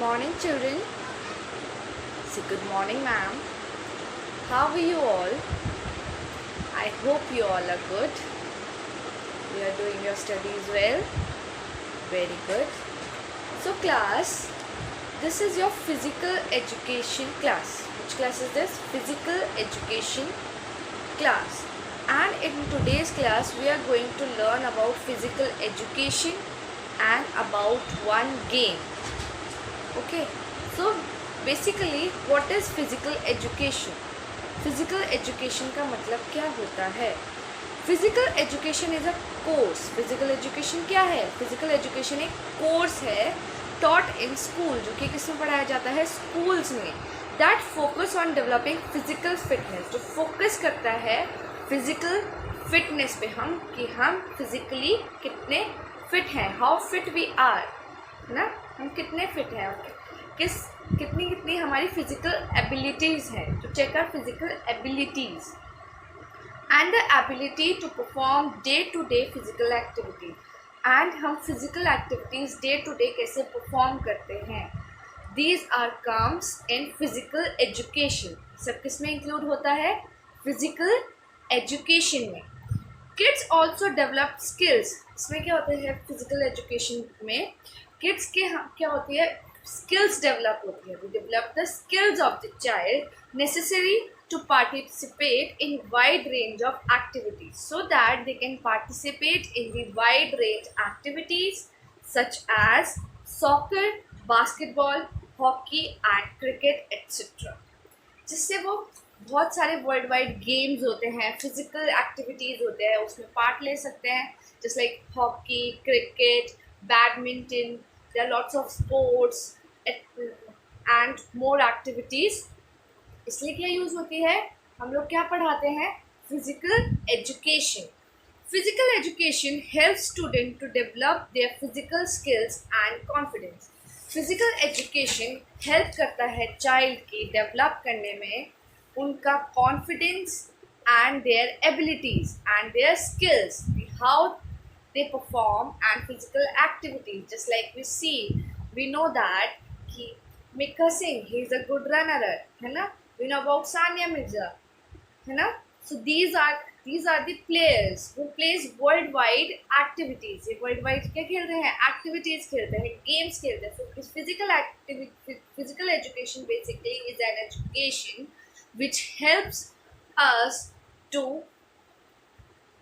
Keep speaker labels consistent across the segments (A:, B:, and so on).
A: morning, children. Say good morning, ma'am. How are you all? I hope you all are good. You are doing your studies well. Very good. So, class, this is your physical education class. Which class is this? Physical education class. And in today's class, we are going to learn about physical education and about one game. Okay, so basically what is physical education? Physical education का मतलब क्या होता है? Physical education is a course. Physical education क्या है? Physical education एक course है taught in school, जो कि किसमें पढ़ाया जाता है? स्कूल्स में. That focus on developing physical fitness, जो फोकस करता है फिजिकल फिटनेस पे, हम फिजिकली कितने फिट हैं, हाउ फिट वी आर, है ना, हम कितने फिट हैं, कितनी हमारी फिजिकल एबिलिटीज़ हैं, to check our physical abilities and the ability to perform day to day physical activity. And हम physical activities day to day कैसे परफॉर्म करते हैं, these are comes in physical education. सब किस में इंक्लूड होता है? फिजिकल एजुकेशन में. Kids also develop skills. इसमें क्या होता है? फिजिकल एजुकेशन में किड्स के क्या होती है? स्किल्स डेवलप होती है. We develop the skills of the child necessary to participate in wide range of activities, so that they can participate in the wide range activities such as soccer, basketball, hockey and cricket etc. जिससे वो बहुत सारे world wide games होते हैं, physical activities होते हैं, उसमें part ले सकते हैं. Just like hockey, cricket, badminton, there are lots of sports and more activities. इसलिए क्या यूज़ होती है? हम लोग क्या पढ़ाते हैं? Physical education. Physical education help student to develop their physical skills and confidence. Physical education help करता है चाइल्ड की डेवलप करने में उनका confidence and their abilities and their skills, how they perform and physical activities. Just like we know that कि Milkha Singh, he is a good runner, है ना. We know about Sania Mirza, है ना. So these are the players who plays worldwide activities. ये worldwide क्या खेल रहे हैं? Activities खेलते हैं, games खेलते हैं. So physical education basically is an education which helps us to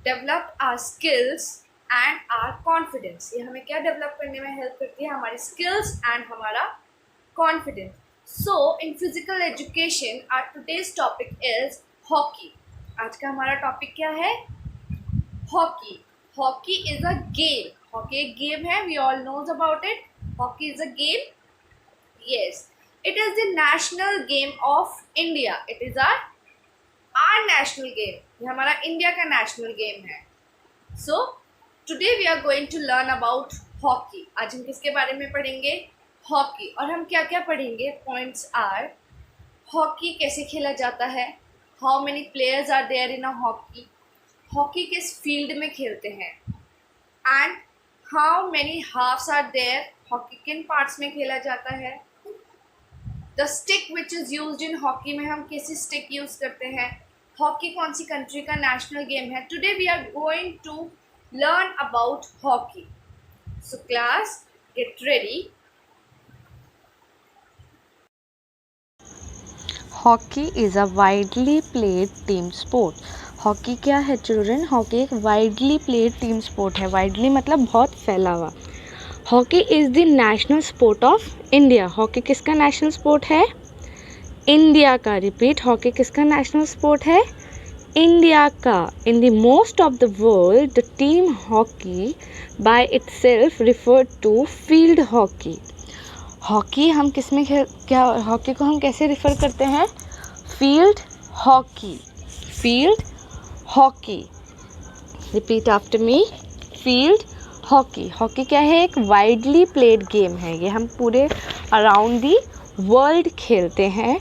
A: develop our skills and our confidence. ये हमें क्या develop करने में help करती है? हमारी skills and हमारा confidence. So in physical education our today's topic is hockey. आज का हमारा टॉपिक क्या है? Hockey. Hockey is a game. Hockey एक गेम है. We all knows about it. Hockey is a game. Yes, it is the national game of India. It is our national game. ये हमारा India का national game है. So today we are going to learn about hockey. आज हम किसके बारे में पढ़ेंगे? हॉकी. और हम क्या क्या पढ़ेंगे? पॉइंट्स आर: हॉकी कैसे खेला जाता है, how many players are there in a hockey, hockey किस फील्ड में खेलते हैं, and how many halfs are there, hockey किन पार्ट्स में खेला जाता है, the stick which is used in hockey में हम कैसी स्टिक यूज़ करते हैं, हॉकी कौन सी कंट्री का नेशनल गेम है. Today we are going to learn about hockey. So class, get ready.
B: Hockey is a widely played team sport. Hockey क्या है चिल्ड्रन? हॉकी एक वाइडली प्लेड टीम स्पोर्ट है. वाइडली मतलब बहुत फैला हुआ. Hockey is the national sport of India. Hockey किसका national sport है? इंडिया का. रिपीट, हॉकी किसका नेशनल स्पोर्ट है? इंडिया का. In the most of the world the team hockey by itself referred to field hockey. Hockey हम किस में क्या हॉकी को हम कैसे रिफ़र करते हैं? Field hockey. Field hockey. Repeat after me, field hockey. Hockey क्या है? एक वाइडली प्लेड गेम है. ये हम पूरे अराउंड दी वर्ल्ड खेलते हैं.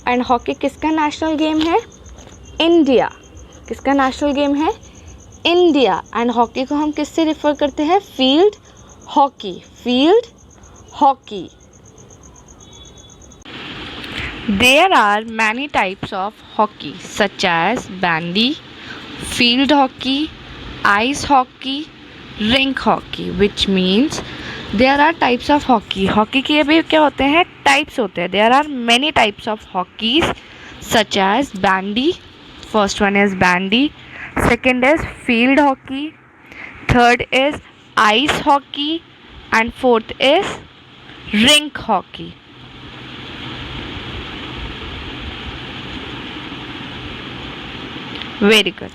B: एंड हॉकी किसका नेशनल गेम है? इंडिया. किसका नेशनल गेम है? इंडिया. एंड हॉकी को हम किससे रिफ़र करते हैं? Field hockey. Field hockey. There are many types of hockey such as bandy, field hockey, ice hockey, rink hockey, which means there are types of hockey. Hockey के भी क्या होते हैं? Types होते हैं. There are many types of hockeys such as bandy. First one is bandy. Second is field hockey. Third is ice hockey. And fourth is rink hockey. Very good.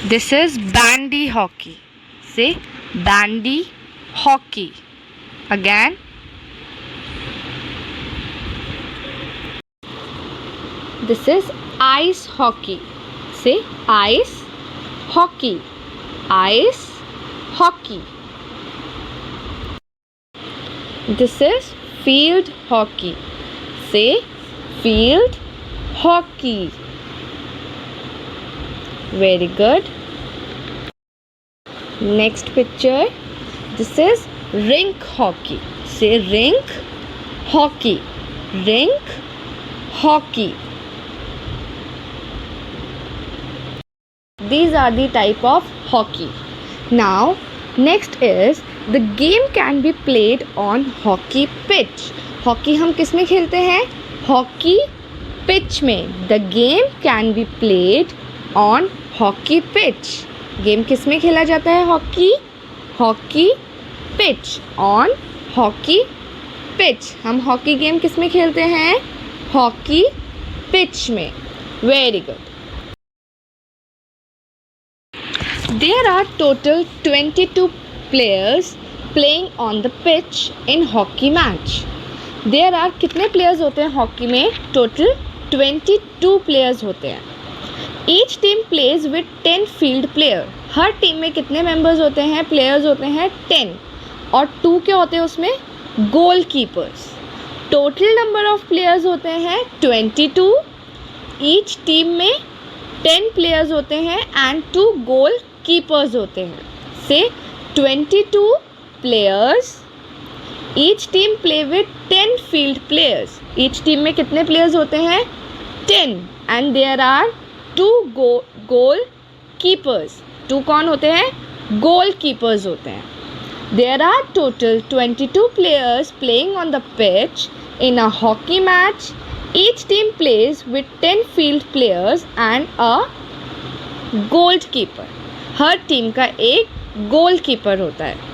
B: This is bandy hockey. Say bandy hockey. Again. This is ice hockey. Say ice hockey. Ice hockey. This is field hockey. Say field hockey. Very good. Next picture. This is rink hockey. Say rink hockey. Rink hockey. These are the type of hockey. Now, next is the game can be played on hockey pitch. Hockey हम किस में खेलते हैं? Hockey pitch में. The game can be played on hockey pitch. Game किस में खेला जाता है? Hockey hockey pitch. On hockey pitch. हम हॉकी गेम किस में खेलते हैं? हॉकी पिच में. Very good. There are total 22 players playing on the pitch in hockey match. There are कितने प्लेयर्स होते हैं हॉकी में? टोटल 22 प्लेयर्स होते हैं. Each team plays with 10 field player. हर टीम में कितने मेंबर्स होते हैं? प्लेयर्स होते हैं 10 और 2 क्या होते हैं उसमें? Goalkeepers. Total number of players होते हैं 22. ईच टीम में 10 प्लेयर्स होते हैं एंड 2 गोल कीपर्स होते हैं. से 22 players. Each team play with 10 field players. Each team में कितने प्लेयर्स होते हैं? 10 and there are 2 goalkeepers. 2 कौन होते हैं? गोल कीपर्स होते हैं. There are total 22 players playing on the pitch in a hockey match. Each team plays with 10 field players and a goalkeeper. हर टीम का एक गोल कीपर होता है.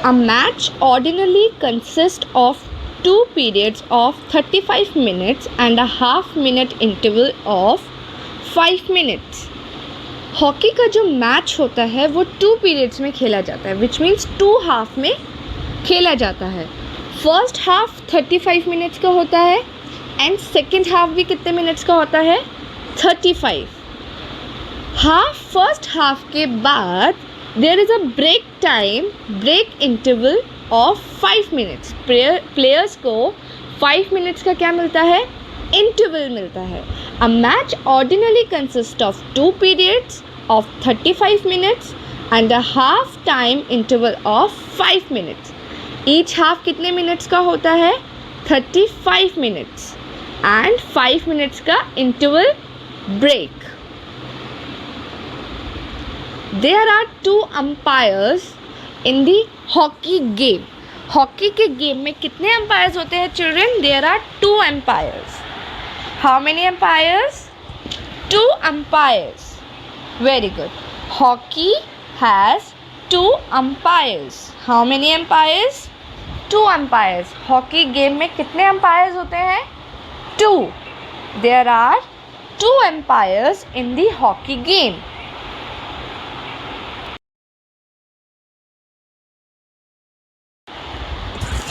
B: A match ordinarily consists of 2 periods of 35 minutes and a half minute interval of 5 minutes. Hockey का जो match होता है वो 2 पीरियड्स में खेला जाता है, विच मीन्स 2 हाफ में खेला जाता है. फर्स्ट हाफ 35 मिनट्स का होता है एंड सेकेंड हाफ भी कितने मिनट्स का होता है? 35. फर्स्ट हाफ के बाद there is a break time, break interval of 5 minutes. Players को 5 मिनट्स का क्या मिलता है? इंटरवल मिलता है. A match ordinarily consist of 2 periods of 35 minutes and a half time interval of 5 minutes. Each half कितने मिनट्स का होता है? 35 मिनट्स एंड 5 मिनट्स का interval break. There are 2 umpires in the hockey game. Hockey के game में कितने umpires होते हैं children? There are 2 umpires. How many umpires? 2 umpires. Very good. Hockey has 2 umpires. How many umpires? 2 umpires. Hockey game में कितने umpires होते हैं? 2. There are 2 umpires in the hockey game.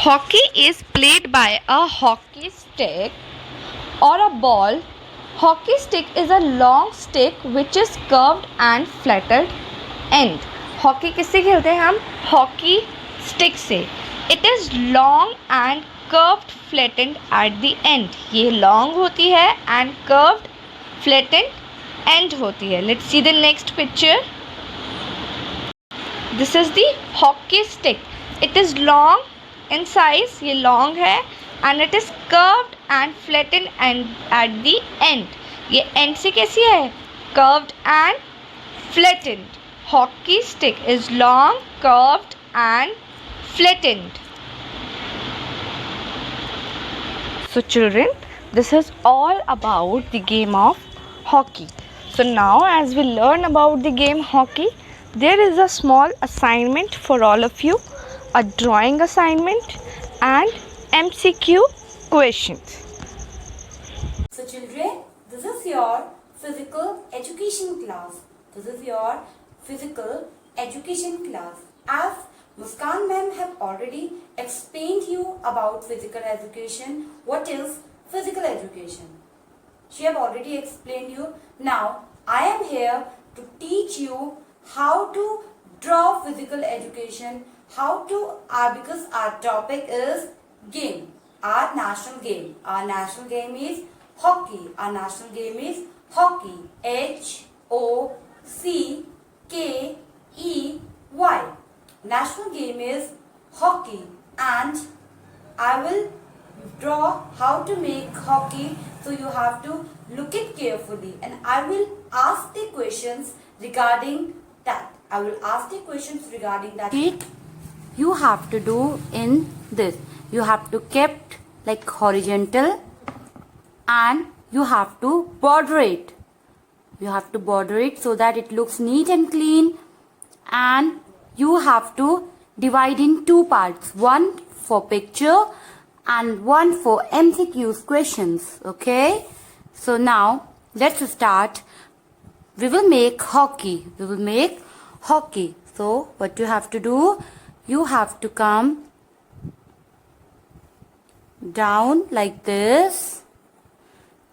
B: Hockey is played by a hockey stick or a ball. Hockey stick is a long stick which is curved and flattened end. Hockey किससे खेलते हैं हम? Hockey stick से. It is long and curved flattened at the end. ये long होती है and curved flattened end होती है. Let's see the next picture. This is the hockey stick. It is long in size, ये long है, and it is curved and flatten and at the end. ये end से कैसी है? Curved and flattened. Hockey stick is long, curved and flattened. So children, this is all about the game of hockey. So now as we learn about the game hockey, there is a small assignment for all of you, a drawing assignment and MCQ questions.
C: So children, this is your physical education class. This is your physical education class. As Muskan ma'am have already explained you about physical education, what is physical education? She have already explained you. Now I am here to teach you how to draw physical education, how to because our topic is game, our national game. Our national game is hockey. Our national game is hockey. HOCKEY. National game is hockey, and I will draw how to make hockey, so you have to look it carefully, and I will ask the questions regarding that. I will ask the questions regarding that. You have to do in this. You have to keep like horizontal, and you have to border it. You have to border it so that it looks neat and clean, and you have to divide in two parts, one for picture and one for MCQs questions. Okay, so now let's start. We will make hockey. So what you have to do, you have to come down like this,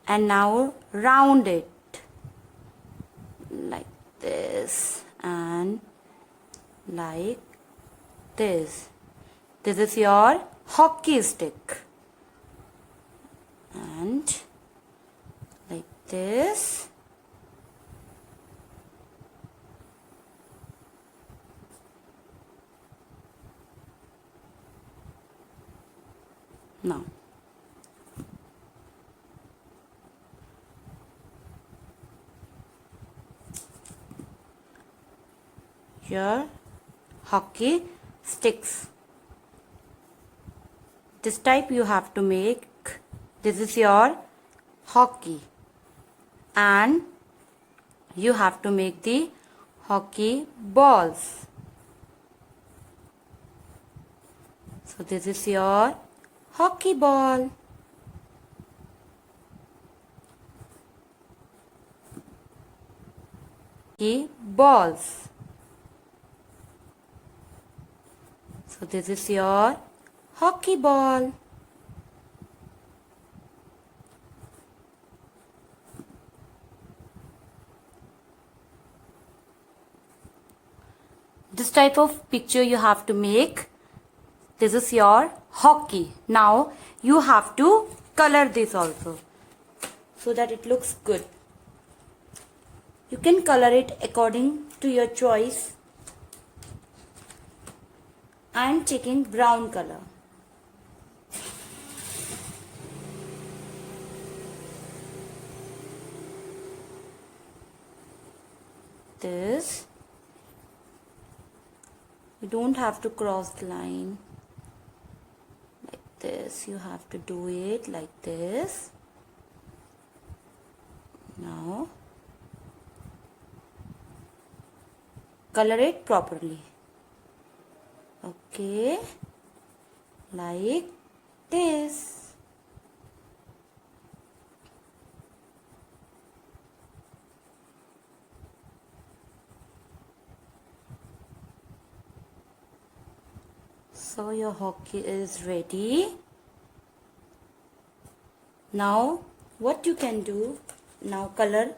C: and now round it like this and like this. This is your hockey stick, and like this. Now your hockey sticks. This type you have to make. This is your hockey, and you have to make the hockey balls. So this is your hockey ball. Hockey balls. So this is your hockey ball. This type of picture you have to make. This is your hockey. Now you have to color this also so that it looks good. You can color it according to your choice. I am taking brown color. This. You don't have to cross the line like this. You have to do it like this. Now color it properly. Okay, like this. So your hockey is ready. Now what you can do, now color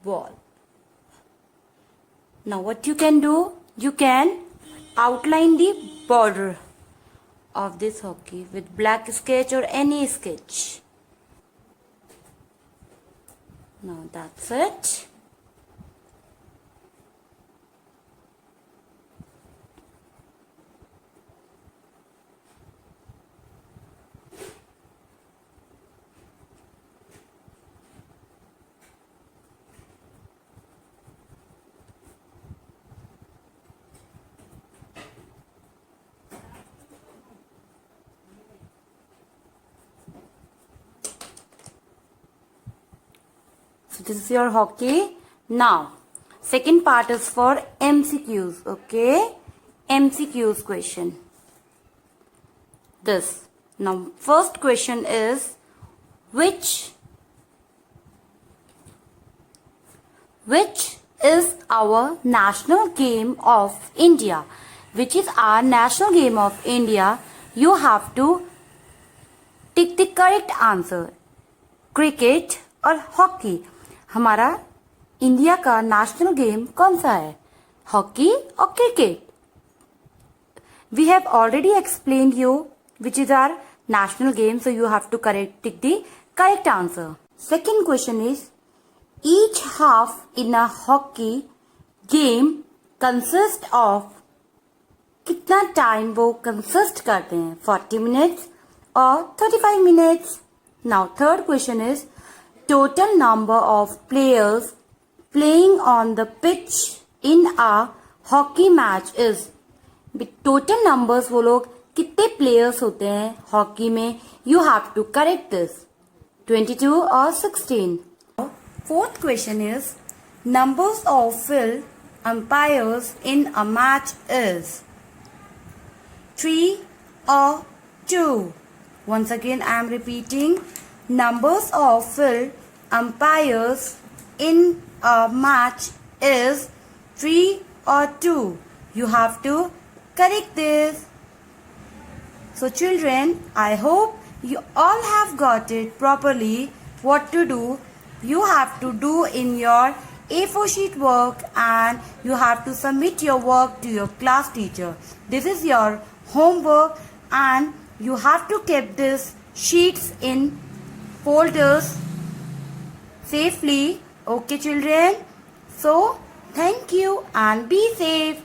C: ball. Now what you can do, you can outline the border of this hockey with black sketch or any sketch. Now that's it. So this is your hockey. Now, second part is for MCQs. Okay, MCQs question. This. Now, first question is which is our national game of India? Which is our national game of India? You have to tick the correct answer. Cricket और hockey. हमारा India का national game कौन सा है? Hockey और cricket. We have already explained you which is our national game, so you have to tick the correct answer. Second question is, each half in a hockey game consist of, कितना time वो consist करते हैं? 40 minutes or 35 minutes? Now third question is, total number of players playing on the pitch in a hockey match is. Total numbers वो लोग कितने players होते हैं hockey में? You have to correct this. 22 और 16. Fourth question is, numbers of field umpires in a match is 3 or 2. Once again I am repeating, numbers of field umpires in a match is 3 or 2. You have to correct this. So children, I hope you all have got it properly. What to do? You have to do in your A4 sheet work and you have to submit your work to your class teacher. This is your homework and you have to keep these sheets in folders safely. Okay children? So thank you and be safe.